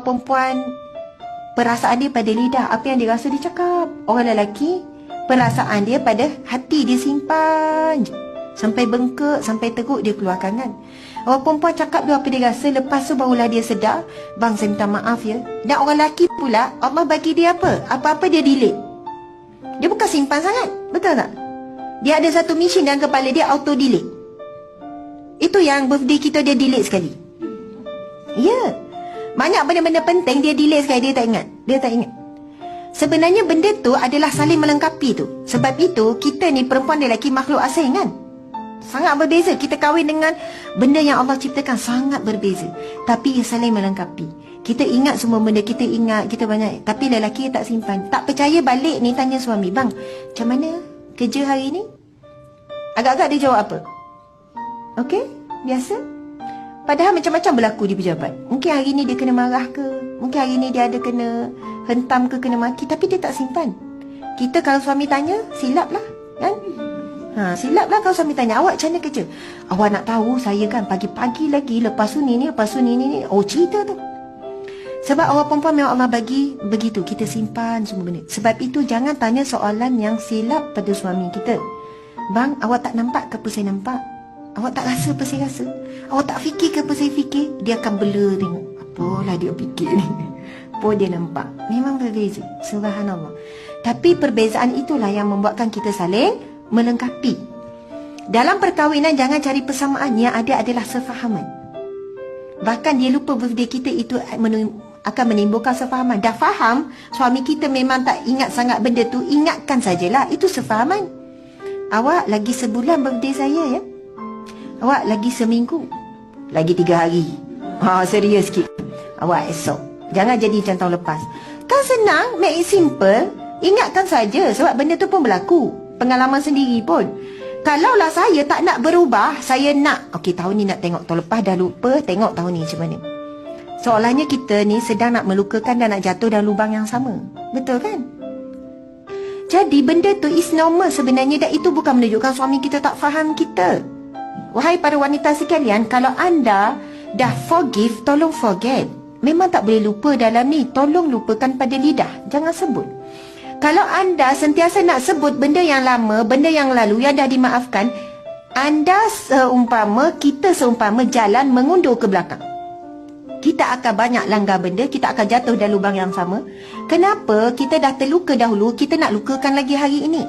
perempuan perasaan dia pada lidah, apa yang dia rasa dia cakap. Orang lelaki perasaan dia pada hati, dia simpan je. Sampai bengkak, sampai teruk dia keluarkan kan. Orang perempuan cakap dia apa dia rasa, lepas tu barulah dia sedar, bang saya minta maaf ya. Dan orang lelaki pula, Allah bagi dia apa? Apa-apa dia delete. Dia bukan simpan sangat, betul tak? Dia ada satu mesin dalam kepala dia, auto delete. Itu yang birthday kita dia delete sekali. Ya. Banyak benda-benda penting dia delete sekali, dia tak ingat. Dia tak ingat. Sebenarnya benda tu adalah saling melengkapi tu. Sebab itu kita ni perempuan dan lelaki makhluk asing kan. Sangat berbeza. Kita kahwin dengan benda yang Allah ciptakan sangat berbeza. Tapi ia saling melengkapi. Kita ingat semua benda, kita ingat, kita banyak. Tapi lelaki tak simpan. Tak percaya balik ni tanya suami, bang, macam mana kerja hari ni? Agak-agak dia jawab apa? Okey, biasa. Padahal macam-macam berlaku di pejabat. Mungkin hari ni dia kena marah ke, mungkin hari ni dia ada kena hentam ke, kena maki. Tapi dia tak simpan. Kita kalau suami tanya, silap lah kan? Silap lah kalau suami tanya, awak macam mana kerja? Awak nak tahu saya kan pagi-pagi lagi, lepas tu ni, lepas tu ni. Oh, cerita tu. Sebab awak perempuan memang Allah bagi begitu. Kita simpan semua benda. Sebab itu jangan tanya soalan yang silap pada suami kita. Bang, awak tak nampak ke apa saya nampak? Awak tak rasa apa saya rasa? Awak tak fikir ke apa saya fikir? Dia akan blur tengok. Apalah dia fikir ni. Apa dia nampak? Memang berbeza. Subhanallah. Tapi perbezaan itulah yang membuatkan kita saling melengkapi. Dalam perkahwinan jangan cari persamaan, yang ada adalah sefahaman. Bahkan dia lupa birthday kita itu akan menimbulkan sefahaman. Dah faham suami kita memang tak ingat sangat benda tu, ingatkan sajalah, itu sefahaman. Awak lagi sebulan birthday saya ya. Awak lagi seminggu, lagi 3 hari. Serius sikit. Awak esok. Jangan jadi macam tahun lepas. Kan senang, make it simple. Ingatkan saja, sebab benda tu pun berlaku. Pengalaman sendiri pun. Kalaulah saya tak nak berubah, saya nak, okey tahun ni nak tengok, tahun lepas dah lupa, tengok tahun ni macam mana. Seolahnya kita ni sedang nak melukakan dan nak jatuh dalam lubang yang sama. Betul kan? Jadi benda tu is normal sebenarnya, dan itu bukan menunjukkan suami kita tak faham kita. Wahai para wanita sekalian, kalau anda dah forgive, tolong forget. Memang tak boleh lupa dalam ni, tolong lupakan pada lidah, jangan sebut. Kalau anda sentiasa nak sebut benda yang lama, benda yang lalu yang dah dimaafkan, kita seumpama jalan mengundur ke belakang. Kita akan banyak langgar benda, kita akan jatuh dalam lubang yang sama. Kenapa? Kita dah terluka dahulu, kita nak lukakan lagi hari ini.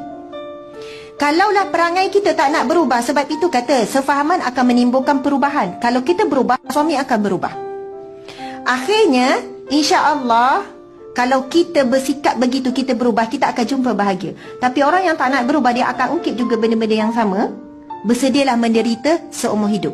Kalaulah perangai kita tak nak berubah, sebab itu kata sefahaman akan menimbulkan perubahan. Kalau kita berubah, suami akan berubah. Akhirnya, insya-Allah, kalau kita bersikap begitu, kita berubah, kita akan jumpa bahagia. Tapi orang yang tak nak berubah, dia akan ungkit juga benda-benda yang sama. Bersedialah menderita seumur hidup.